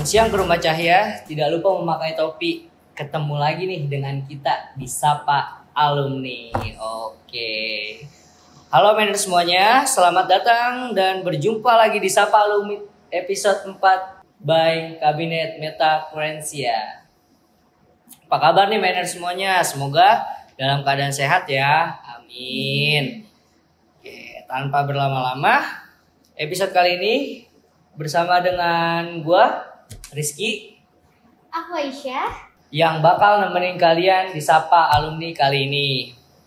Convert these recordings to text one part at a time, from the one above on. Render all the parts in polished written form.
siang ke rumah Cahya. Tidak lupa memakai topi. Ketemu lagi nih dengan kita di Sapa Alumni. Oke. Halo Manager semuanya, selamat datang dan berjumpa lagi di Sapa Alumni episode 4 by Kabinet Meta Kurensia. Apa kabar nih Manager semuanya? Semoga dalam keadaan sehat ya. Amin. Oke, tanpa berlama-lama, episode kali ini bersama dengan gua Rizky, aku Aisyah, yang bakal nemenin kalian di Sapa Alumni kali ini.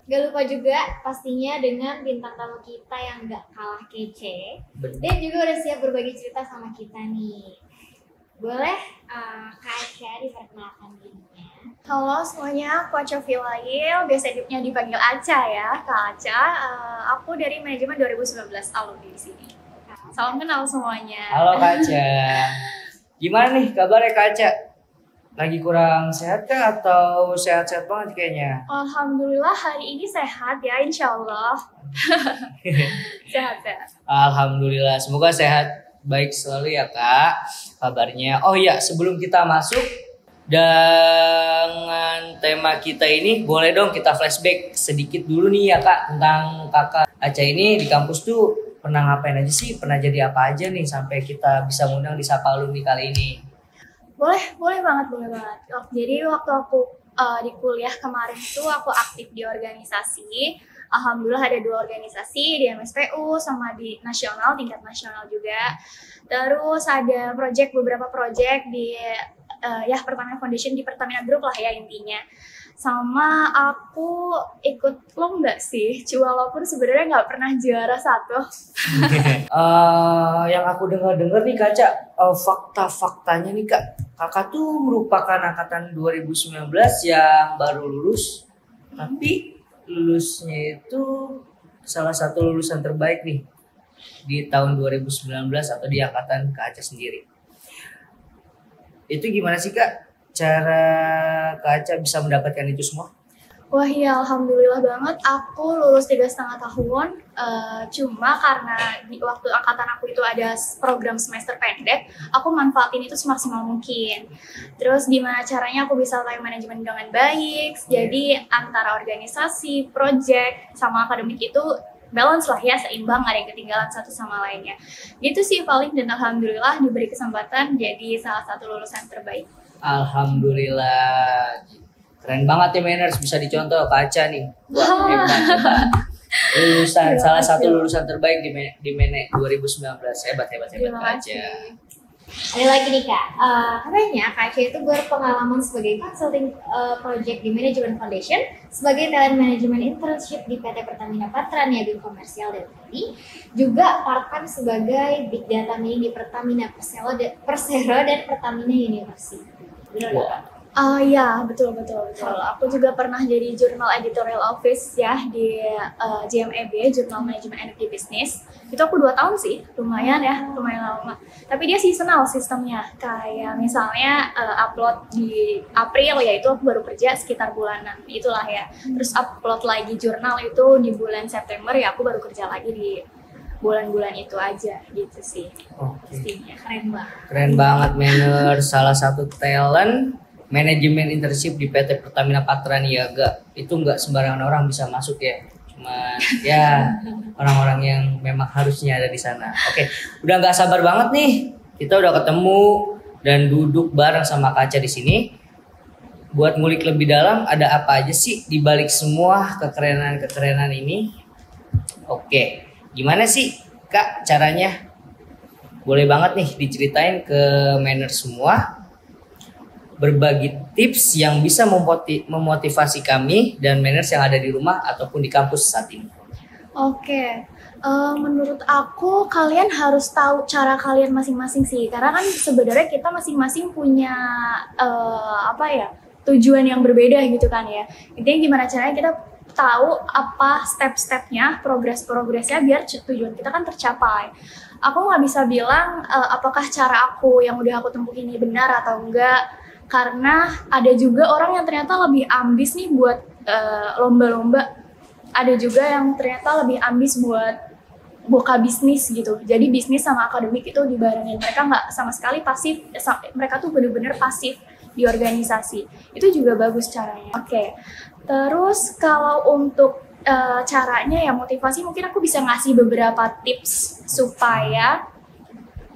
Gak lupa juga pastinya dengan bintang tamu kita yang gak kalah kece. Dan juga udah siap berbagi cerita sama kita nih. Boleh Kak Aca diperkenalkan dirinya? Halo semuanya, aku Aca Vilail, biasanya dipanggil Aca ya, Kak Aca. Aku dari manajemen 2019 alumni di sini. Salam kenal semuanya. Halo Kak Aca. Gimana nih kabarnya Kak Aca? Lagi kurang sehat kah atau sehat-sehat banget kayaknya? Alhamdulillah hari ini sehat ya, insya Allah. Sehat-sehat. Alhamdulillah, semoga sehat baik selalu ya Kak kabarnya. Oh iya, sebelum kita masuk dengan tema kita ini, boleh dong kita flashback sedikit dulu nih ya Kak tentang Kakak Aca ini di kampus tuh pernah ngapain aja sih? Pernah jadi apa aja nih sampai kita bisa ngundang di Sapa Alumni kali ini? Boleh banget. Jadi waktu aku di kuliah kemarin itu aku aktif di organisasi. Alhamdulillah ada 2 organisasi, di MSPU sama di nasional, tingkat nasional juga. Terus ada beberapa project di Pertamina Foundation, di Pertamina Group lah ya intinya. Sama aku ikut lomba sih, walaupun sebenarnya nggak pernah juara 1. Yang aku dengar nih Kak Aca, fakta-faktanya nih Kak, Kakak tuh merupakan angkatan 2019 yang baru lulus, tapi lulusnya itu salah satu lulusan terbaik nih di tahun 2019 atau di angkatan Kak Aca sendiri. Itu gimana sih Kak cara Kak Aca bisa mendapatkan itu semua? Wah ya alhamdulillah banget, aku lulus 3,5 tahun, cuma karena di waktu angkatan aku itu ada program semester pendek, aku manfaatin itu semaksimal mungkin. Terus gimana caranya aku bisa time management dengan baik, jadi antara organisasi, project, sama akademik itu balance lah ya, seimbang, ada yang ketinggalan satu sama lainnya. Gitu sih paling, dan alhamdulillah diberi kesempatan jadi salah satu lulusan terbaik. Alhamdulillah. Keren banget ya Manners, bisa dicontoh Kak Aca nih. Wah, hebat. Lulusan salah satu lulusan terbaik di Mene 2019. Hebat Kak Aca. Ada lagi nih Kak, katanya Kak Aca itu berpengalaman sebagai consulting project di Management Foundation, sebagai talent management internship di PT Pertamina Patra Niaga Komersial dan Tani, juga part-time sebagai Big Data Mining di Pertamina Persero dan Pertamina University. Benar nggak Kak? Ya betul. Aku juga pernah jadi jurnal editorial office ya di JMEB, Jurnal Manajemen Energi Bisnis. Itu aku 2 tahun sih, lumayan lama. Tapi dia seasonal sistemnya, kayak misalnya upload di April ya itu aku baru kerja sekitar bulanan, itulah ya. Terus upload lagi jurnal itu di bulan September ya aku baru kerja lagi di bulan-bulan itu aja gitu sih. Pastinya Keren banget Manners, salah satu talent manajemen internship di PT Pertamina Patra Niaga. Itu nggak sembarangan orang bisa masuk ya. Cuma ya orang-orang yang memang harusnya ada di sana. Oke, udah nggak sabar banget nih. Kita udah ketemu dan duduk bareng sama Kak Aca di sini. Buat ngulik lebih dalam, ada apa aja sih di balik semua kekerenan ini? Oke, gimana sih Kak caranya? Boleh banget nih diceritain ke Manners semua. Berbagi tips yang bisa memotivasi kami dan Manners yang ada di rumah ataupun di kampus saat ini. Oke, menurut aku kalian harus tahu cara kalian masing-masing sih, karena kan sebenarnya kita masing-masing punya tujuan yang berbeda gitu kan ya. Intinya gimana caranya kita tahu apa step-stepnya, progresnya biar tujuan kita kan tercapai. Aku nggak bisa bilang apakah cara aku yang udah aku tempuh ini benar atau enggak. Karena ada juga orang yang ternyata lebih ambis nih buat lomba-lomba. Ada juga yang ternyata lebih ambis buat buka bisnis gitu. Jadi bisnis sama akademik itu dibarengin. Mereka nggak sama sekali pasif, mereka tuh bener-bener pasif di organisasi. Itu juga bagus caranya. Oke. Terus kalau untuk caranya ya motivasi, mungkin aku bisa ngasih beberapa tips supaya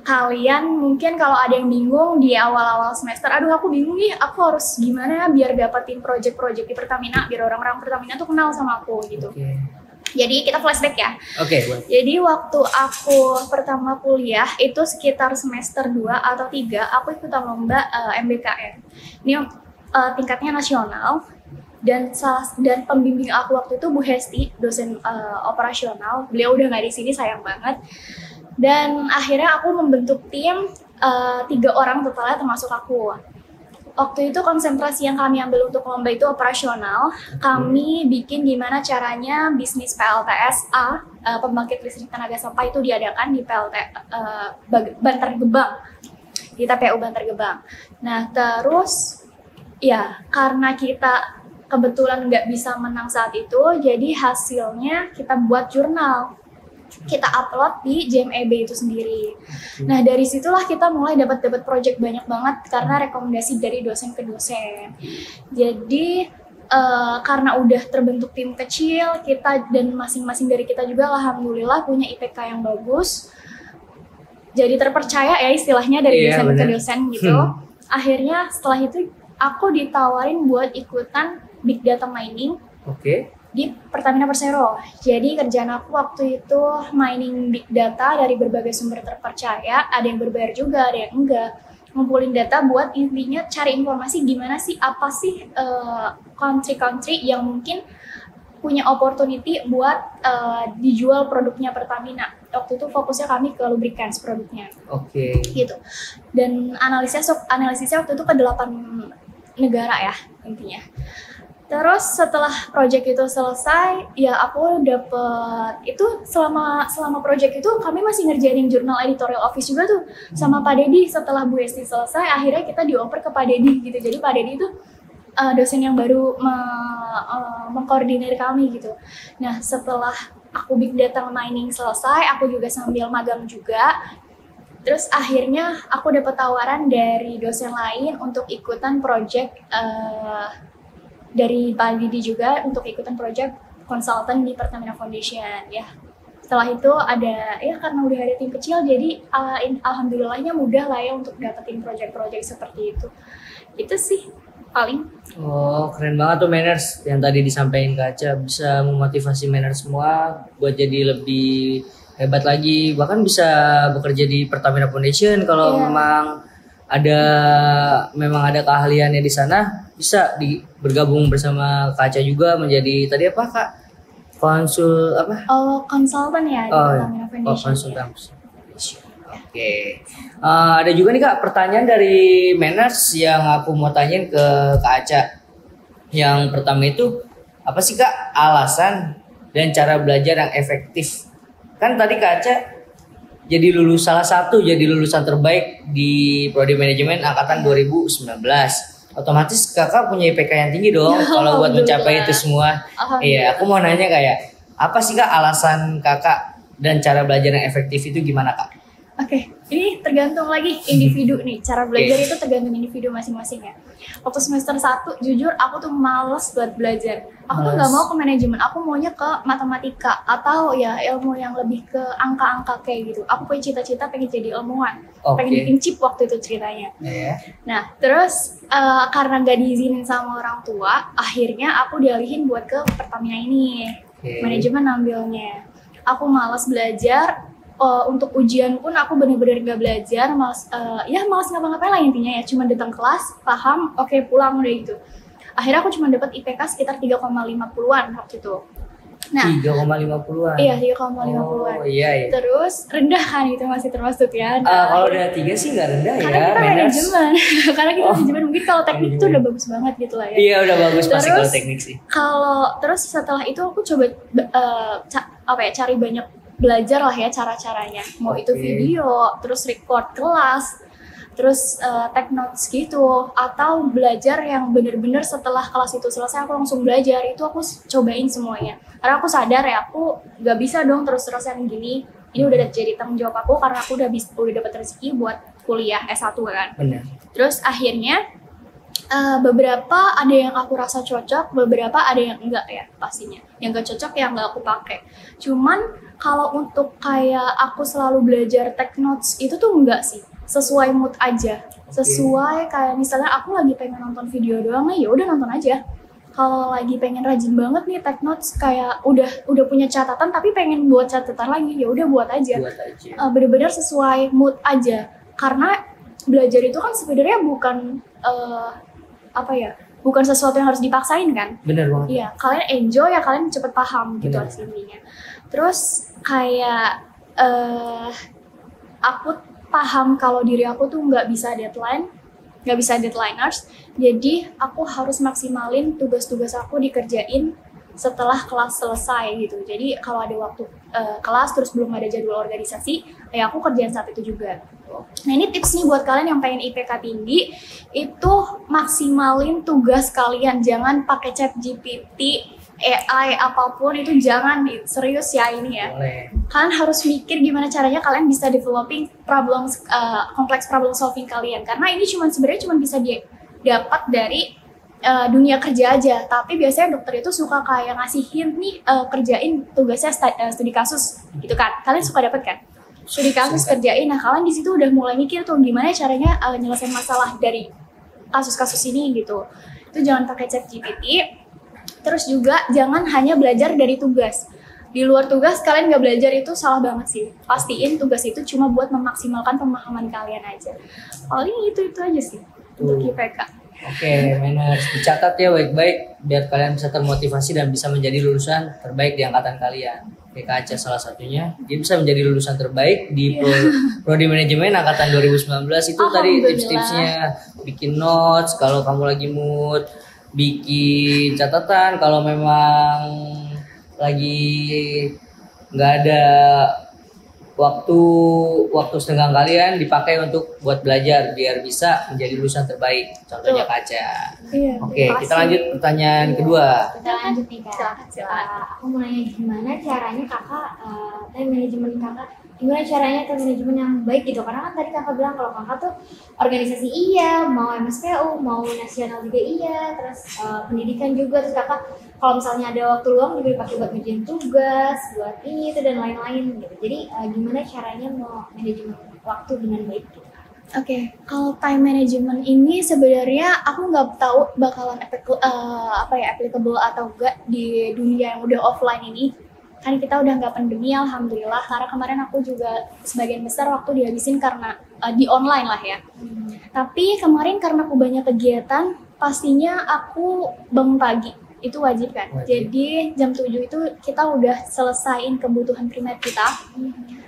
kalian mungkin kalau ada yang bingung di awal-awal semester, aduh aku bingung nih, aku harus gimana biar dapetin project-project di Pertamina, biar orang-orang Pertamina tuh kenal sama aku gitu. Jadi kita flashback ya. Jadi waktu aku pertama kuliah itu sekitar semester 2 atau 3, aku ikutan lomba MBKM. Ini tingkatnya nasional. Dan pembimbing aku waktu itu Bu Hesti, dosen operasional. Beliau udah nggak di sini, sayang banget. Dan akhirnya aku membentuk tim 3 orang totalnya termasuk aku. Waktu itu konsentrasi yang kami ambil untuk lomba itu operasional. Kami bikin gimana caranya bisnis PLTSA, pembangkit listrik tenaga sampah itu diadakan di Bantar Gebang, di TPU Bantar Gebang. Nah terus ya karena kita kebetulan nggak bisa menang saat itu, jadi hasilnya kita buat jurnal. Kita upload di JMEB itu sendiri. Nah dari situlah kita mulai dapat project banyak banget karena rekomendasi dari dosen ke dosen. Jadi karena udah terbentuk tim kecil, kita dan masing-masing dari kita juga alhamdulillah punya IPK yang bagus. Jadi terpercaya ya istilahnya dari dosen ke dosen gitu. Akhirnya setelah itu aku ditawarin buat ikutan Big Data Mining. Di Pertamina Persero. Jadi kerjaan aku waktu itu mining big data dari berbagai sumber terpercaya, ada yang berbayar juga, ada yang enggak. Ngumpulin data buat intinya cari informasi gimana sih, apa sih country-country yang mungkin punya opportunity buat dijual produknya Pertamina. Waktu itu fokusnya kami ke lubricants produknya. Gitu. Dan analisisnya waktu itu ke 8 negara ya intinya. Terus setelah project itu selesai, ya aku dapet itu selama project itu kami masih ngerjain jurnal editorial office juga tuh sama Pak Dedi. Setelah Bu Esti selesai, akhirnya kita dioper ke Pak Dedi gitu. Jadi Pak Dedi itu dosen yang baru mengkoordinir kami gitu. Nah setelah aku big data mining selesai, aku juga sambil magang juga. Terus akhirnya aku dapat tawaran dari dosen lain untuk ikutan project dari Pak Didi juga untuk ikutan project konsultan di Pertamina Foundation ya. Setelah itu ada ya karena udah ada tim kecil jadi alhamdulillahnya mudah lah ya untuk dapetin project-project seperti itu. Itu sih paling. Oh keren banget tuh Manners yang tadi disampaikan Kak Aca, bisa memotivasi Manners semua buat jadi lebih hebat lagi, bahkan bisa bekerja di Pertamina Foundation kalau memang ada keahliannya di sana, bisa bergabung bersama Kak Aca juga menjadi tadi apa Kak? Konsul apa? Konsultan ya di Pertamina Foundation. Konsultan. Ada juga nih Kak pertanyaan dari Manners yang aku mau tanyain ke Kak Aca. Yang pertama itu apa sih Kak alasan dan cara belajar yang efektif? Kan tadi Kak Aca jadi salah satu lulusan terbaik di Prodi Manajemen angkatan 2019. Otomatis Kakak punya IPK yang tinggi dong kalau buat mencapai itu semua. Iya, aku mau nanya kayak apa sih Kak alasan Kakak dan cara belajar yang efektif itu gimana Kak? Oke, ini tergantung lagi individu nih. Cara belajar itu tergantung individu masing-masing ya. Waktu semester 1, jujur aku tuh males buat belajar. Aku tuh gak mau ke manajemen, aku maunya ke matematika atau ya ilmu yang lebih ke angka-angka kayak gitu. Aku punya cita-cita pengen jadi ilmuwan, pengen bikin chip waktu itu ceritanya. Nah, terus karena gak diizinin sama orang tua, akhirnya aku dialihin buat ke Pertamina ini. Manajemen ambilnya. Aku malas belajar. Untuk ujian pun aku bener-bener gak belajar, malas ngapa-ngapain lah intinya ya, cuma datang kelas, paham, oke pulang udah gitu. Akhirnya aku cuma dapat IPK sekitar 3,50-an waktu itu. Nah, 3,50-an. Iya, 3,50-an. Iya. Terus rendah kan itu masih termasuk ya. Kalau udah 3 sih nggak rendah karena ya. Kita manajemen. Karena kita manajemen mungkin kalau teknik itu udah bagus banget gitu lah ya. Iya, udah bagus pasti kalau teknik sih. Terus setelah itu aku coba cari banyak belajar lah ya cara-caranya, mau itu video, terus record kelas, terus take notes gitu, atau belajar yang bener-bener setelah kelas itu selesai aku langsung belajar, itu aku cobain semuanya. Karena aku sadar ya aku gak bisa dong terus-terusan gini, Ini udah jadi tanggung jawab aku karena aku udah dapat rezeki buat kuliah S1 kan. Benar. Terus akhirnya beberapa ada yang aku rasa cocok, beberapa ada yang enggak ya pastinya. Yang enggak cocok yang enggak aku pakai. Cuman kalau untuk kayak aku selalu belajar tech notes itu tuh enggak sih. Sesuai mood aja. Sesuai kayak misalnya aku lagi pengen nonton video doang nih, ya udah nonton aja. Kalau lagi pengen rajin banget nih tech notes kayak udah punya catatan tapi pengen buat catatan lagi, ya udah buat aja. Bener-bener sesuai mood aja. Karena belajar itu kan sebenarnya bukan bukan sesuatu yang harus dipaksain kan. Bener banget. Iya, kalian enjoy ya, kalian cepet paham gitu intinya. Terus kayak aku paham kalau diri aku tuh nggak bisa deadlineers, jadi aku harus maksimalin tugas-tugas aku dikerjain setelah kelas selesai gitu. Jadi kalau ada waktu kelas terus belum ada jadwal organisasi, ya aku kerjain saat itu juga. Nah ini tips nih buat kalian yang pengen IPK tinggi, itu maksimalin tugas kalian, jangan pakai ChatGPT, AI apapun itu jangan, serius ya ini ya. Kalian harus mikir gimana caranya kalian bisa developing kompleks problem solving kalian, karena ini sebenarnya cuma bisa didapat dari dunia kerja aja. Tapi biasanya dokter itu suka kayak ngasih hint nih, kerjain tugasnya studi kasus gitu kan. Kalian suka dapat kan? Studi kasus kerjain. Nah kalian di situ udah mulai mikir tuh gimana caranya nyelesain masalah dari kasus-kasus ini gitu. Itu jangan pakai ChatGPT. Terus juga jangan hanya belajar dari tugas. Di luar tugas kalian nggak belajar itu salah banget sih. Pastiin tugas itu cuma buat memaksimalkan pemahaman kalian aja. Paling itu aja sih untuk IPK. Oke, manners dicatat ya baik-baik biar kalian bisa termotivasi dan bisa menjadi lulusan terbaik di angkatan kalian. PKC salah satunya, dia bisa menjadi lulusan terbaik di Prodi Manajemen angkatan 2019. Itu tadi tips-tipsnya, bikin notes kalau kamu lagi mood, bikin catatan kalau memang lagi nggak ada waktu senggang kalian dipakai untuk buat belajar biar bisa menjadi lulusan terbaik, contohnya Kaca. Oke, kita lanjut pertanyaan kedua. Kita lanjut nih Kak. Aku mau nanya gimana caranya kakak time management kakak, gimana caranya time management yang baik gitu, karena kan tadi kakak bilang kalau kakak tuh organisasi iya, mau MSPU, mau nasional juga iya, terus pendidikan juga, terus kakak kalau misalnya ada waktu luang juga dipakai buat ngerjain tugas, buat ini itu dan lain-lain gitu. Jadi gimana caranya mau manajemen waktu dengan baik gitu? Oke, kalau time management ini sebenarnya aku nggak tahu bakalan applicable atau enggak di dunia yang udah offline ini. Kan kita udah nggak pandemi, alhamdulillah. Karena kemarin aku juga sebagian besar waktu dihabisin karena di online lah ya. Tapi kemarin karena aku banyak kegiatan, pastinya aku bangun pagi. Itu wajib kan. Jadi jam 7 itu kita udah selesaiin kebutuhan primer kita.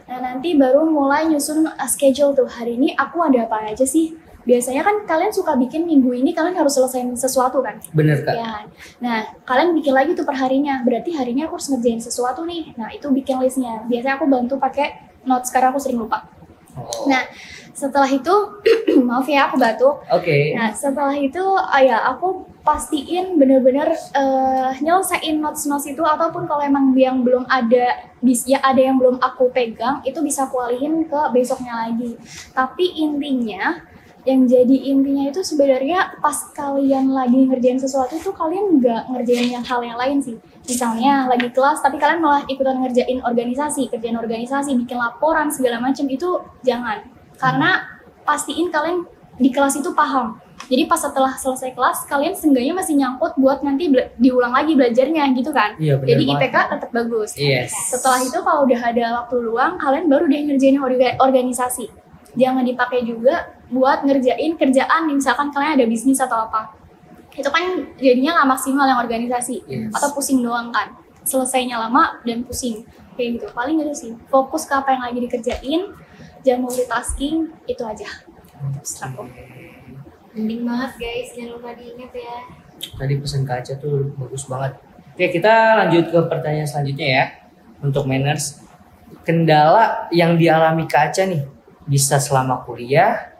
Nah nanti baru mulai nyusun schedule tuh, hari ini aku ada apa aja sih. Biasanya kan kalian suka bikin minggu ini kalian harus selesaiin sesuatu kan. Bener Kak. Ya. Nah kalian bikin lagi tuh perharinya, berarti hari ini aku harus ngerjain sesuatu nih. Nah itu bikin listnya, biasanya aku bantu pakai notes karena aku sering lupa. Nah setelah itu maaf ya aku batuk. Nah setelah itu ya aku pastiin bener-bener nyelesain notes itu, ataupun kalau emang yang belum ada ada yang belum aku pegang itu bisa aku alihin ke besoknya lagi. Tapi intinya itu sebenarnya pas kalian lagi ngerjain sesuatu itu kalian nggak ngerjain hal yang lain sih. Misalnya lagi kelas tapi kalian malah ikutan ngerjain kerjaan organisasi, bikin laporan segala macam, itu jangan. Karena pastiin kalian di kelas itu paham. Jadi pas setelah selesai kelas kalian seenggaknya masih nyangkut buat nanti diulang lagi belajarnya gitu kan. Iya, jadi IPK tetap bagus. Yes. Setelah itu kalau udah ada waktu luang kalian baru deh ngerjain organisasi. Jangan dipakai juga buat ngerjain kerjaan misalkan kalian ada bisnis atau apa. Itu kan jadinya nggak maksimal yang organisasi. Yes. Atau pusing doang kan. Selesainya lama dan pusing. Kayak gitu. Paling gitu sih. Fokus ke apa yang lagi dikerjain. Jangan multitasking. Itu aja. Penting banget guys, jangan lupa diingat ya. Tadi pesan Kaca tuh bagus banget. Oke, kita lanjut ke pertanyaan selanjutnya ya. Untuk manners, kendala yang dialami Kaca nih, bisa selama kuliah,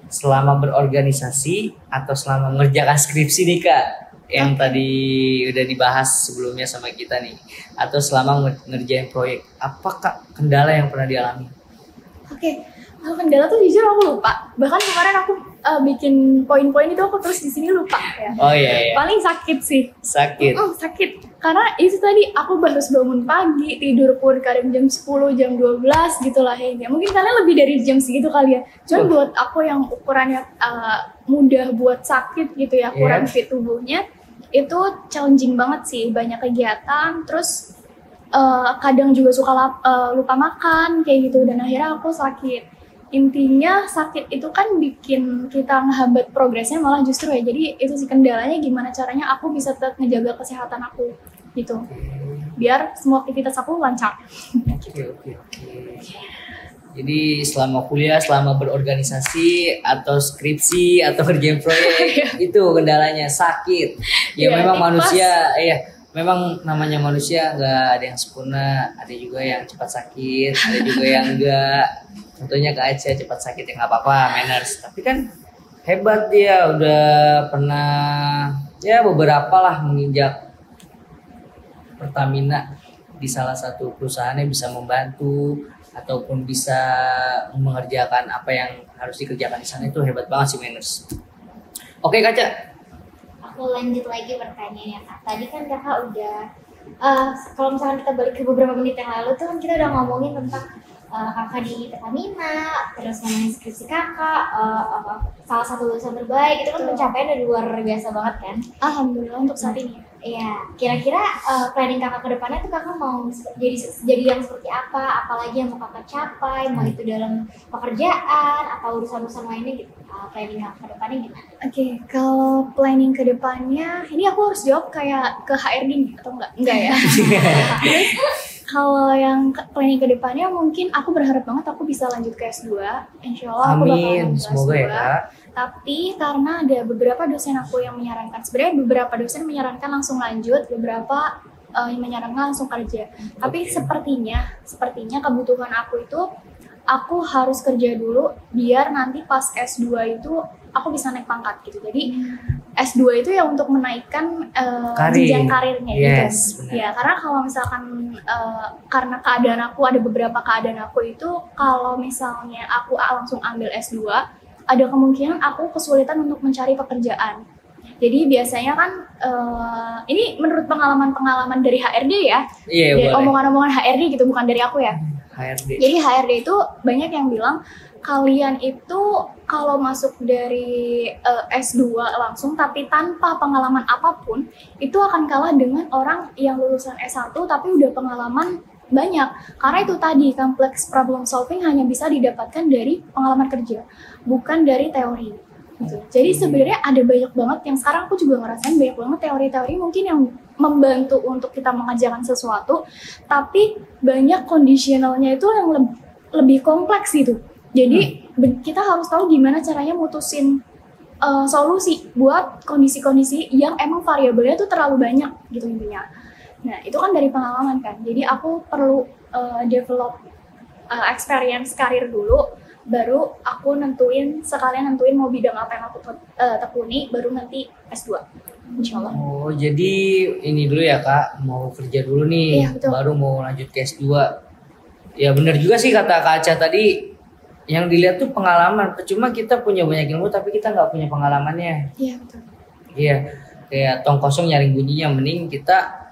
selama berorganisasi, atau selama mengerjakan skripsi nih Kak. yang tadi udah dibahas sebelumnya sama kita nih, atau selama ngerjain proyek, apa Kak kendala yang pernah dialami? Oke, kalau kendala tuh jujur aku lupa. Bahkan kemarin aku bikin poin-poin itu aku terus di sini lupa ya. Oh iya. Paling sakit sih. Sakit. Sakit. Karena itu tadi aku harus bangun pagi, tidur pun kadang jam 10, jam 12 gitu lah ya. Mungkin kalian lebih dari jam segitu kali ya. Cuman buat aku yang ukurannya mudah buat sakit gitu ya, kurang fit tubuhnya, itu challenging banget sih. Banyak kegiatan, terus kadang juga suka lupa makan kayak gitu, dan akhirnya aku sakit. Intinya sakit itu kan bikin kita ngehambat progresnya malah justru ya. Jadi itu sih kendalanya, gimana caranya aku bisa tetap ngejaga kesehatan aku gitu. Biar semua aktivitas aku lancar. Oke. Jadi selama kuliah, selama berorganisasi atau skripsi atau kerjaan proyek itu kendalanya sakit. Ya memang manusia, memang namanya manusia nggak ada yang sempurna, ada juga yang cepat sakit, ada juga yang enggak. Contohnya Kak Aca cepat sakit ya nggak apa-apa, manners. Tapi kan hebat dia, udah pernah ya beberapa lah menginjak Pertamina di salah satu perusahaannya, bisa membantu ataupun bisa mengerjakan apa yang harus dikerjakan di sana. Itu hebat banget sih manners. Oke Kak Aca. Aku lanjut lagi pertanyaannya Kak. Tadi kan Kakak udah kalau misalkan kita balik ke beberapa menit yang lalu tuh kan kita udah ngomongin tentang Kakak di Pertamina, terus ngomongin skripsi Kakak, salah satu lulusan terbaik, itu kan pencapaian dari luar biasa banget kan? Alhamdulillah untuk saat ini. Iya, kira-kira planning Kakak ke depannya tuh Kakak mau jadi yang seperti apa? Apalagi yang mau Kakak capai, mau itu dalam pekerjaan atau urusan-urusan lainnya gitu? Planning Kakak ke depannya gimana? Oke, kalau planning ke depannya, ini aku harus jawab kayak ke HRD atau enggak? Enggak ya? Kalau yang planning ke depannya mungkin aku berharap banget aku bisa lanjut ke S2. Insya Allah aku bakal lanjut ke semoga S2. Ya Kak. Tapi karena ada beberapa dosen aku yang menyarankan, sebenarnya beberapa dosen menyarankan langsung lanjut, beberapa yang menyarankan langsung kerja. Tapi sepertinya kebutuhan aku itu aku harus kerja dulu biar nanti pas S2 itu aku bisa naik pangkat gitu. Jadi S2 itu ya untuk menaikkan jenjang karirnya gitu. Benar. Ya, karena kalau misalkan karena keadaan aku, ada beberapa keadaan aku itu kalau misalnya aku langsung ambil S2, ada kemungkinan aku kesulitan untuk mencari pekerjaan. Jadi biasanya kan ini menurut pengalaman dari HRD ya. Iya, dari omongan-omongan HRD gitu, bukan dari aku ya. HRD. Jadi HRD itu banyak yang bilang kalian itu kalau masuk dari S2 langsung tapi tanpa pengalaman apapun itu akan kalah dengan orang yang lulusan S1 tapi udah pengalaman banyak. Karena itu tadi, complex problem solving hanya bisa didapatkan dari pengalaman kerja, bukan dari teori gitu. Jadi sebenarnya ada banyak banget yang sekarang aku juga ngerasain banyak banget teori-teori mungkin yang membantu untuk kita mengajarkan sesuatu, tapi banyak conditionalnya itu yang lebih kompleks gitu. Jadi kita harus tahu gimana caranya mutusin solusi buat kondisi-kondisi yang emang variabelnya tuh terlalu banyak gitu intinya. Nah itu kan dari pengalaman kan. Jadi aku perlu develop experience karir dulu, baru aku sekalian nentuin mau bidang apa yang aku tekuni, baru nanti S2 insyaallah. Oh jadi ini dulu ya Kak, mau kerja dulu nih, baru mau lanjut ke S2. Ya benar juga sih kata Kak Aca tadi, yang dilihat tuh pengalaman. Cuma kita punya banyak ilmu tapi kita nggak punya pengalamannya. Iya betul. Iya, kayak tong kosong nyaring bunyinya. Mending kita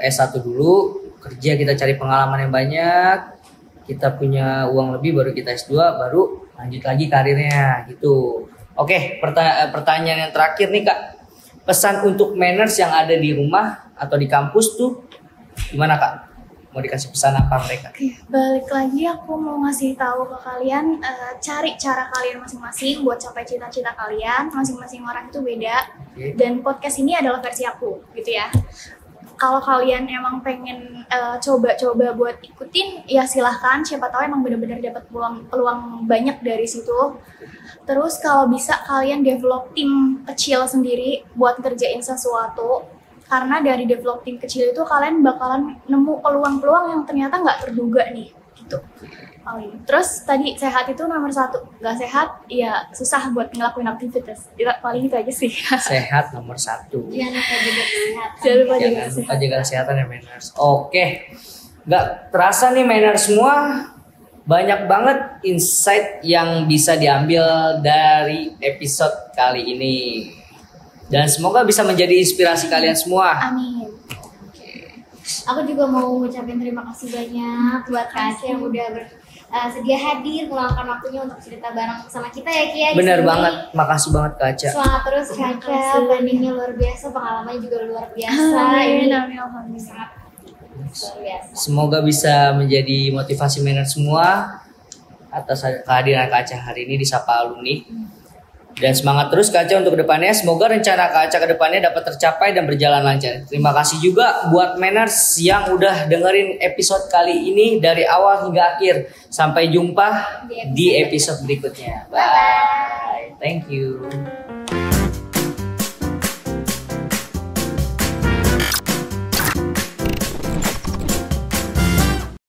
S1 dulu, kerja, kita cari pengalaman yang banyak, kita punya uang lebih, baru kita S2, baru lanjut lagi karirnya gitu. Oke, pertanyaan yang terakhir nih Kak, pesan untuk manners yang ada di rumah atau di kampus tuh gimana Kak? Mau dikasih pesan apa mereka? Oke, balik lagi aku mau ngasih tahu ke kalian, cari cara kalian masing-masing buat capai cita-cita kalian. Masing-masing orang itu beda. Dan podcast ini adalah versi aku, gitu ya. Kalau kalian emang pengen coba-coba buat ikutin, ya silahkan. Siapa tahu emang benar-benar dapat peluang banyak dari situ. Terus kalau bisa kalian develop tim kecil sendiri buat kerjain sesuatu. Karena dari develop tim kecil itu kalian bakalan nemu peluang-peluang yang ternyata nggak terduga nih, gitu. paling. Terus tadi sehat itu nomor 1, nggak sehat ya susah buat ngelakuin aktivitas. Paling itu aja sih. Sehat nomor 1. Jangan lupa jaga kesehatan. Jangan lupa jaga Jangan lupa jaga kesehatan ya Mainers. Oke, nggak terasa nih Mainers semua, banyak banget insight yang bisa diambil dari episode kali ini. Dan semoga bisa menjadi inspirasi kalian semua. Amin. Aku juga mau ngucapin terima kasih banyak buat Kak Aca yang udah sedia hadir meluangkan waktunya untuk cerita bareng sama kita ya Kia. Bener banget, makasih banget Kak Aca. Semangat terus Kak Aca, bandingnya luar biasa, pengalamannya juga luar biasa. Amin, Ini amin, alhamdulillah. sangat luar biasa. Semoga bisa menjadi motivasi Mainers semua atas kehadiran Kak Aca hari ini di Sapa Alumni. Dan semangat terus Kak Aca untuk kedepannya. Semoga rencana Kak Aca kedepannya dapat tercapai dan berjalan lancar. Terima kasih juga buat Mainers yang udah dengerin episode kali ini dari awal hingga akhir. Sampai jumpa di episode berikutnya. Bye. Thank you.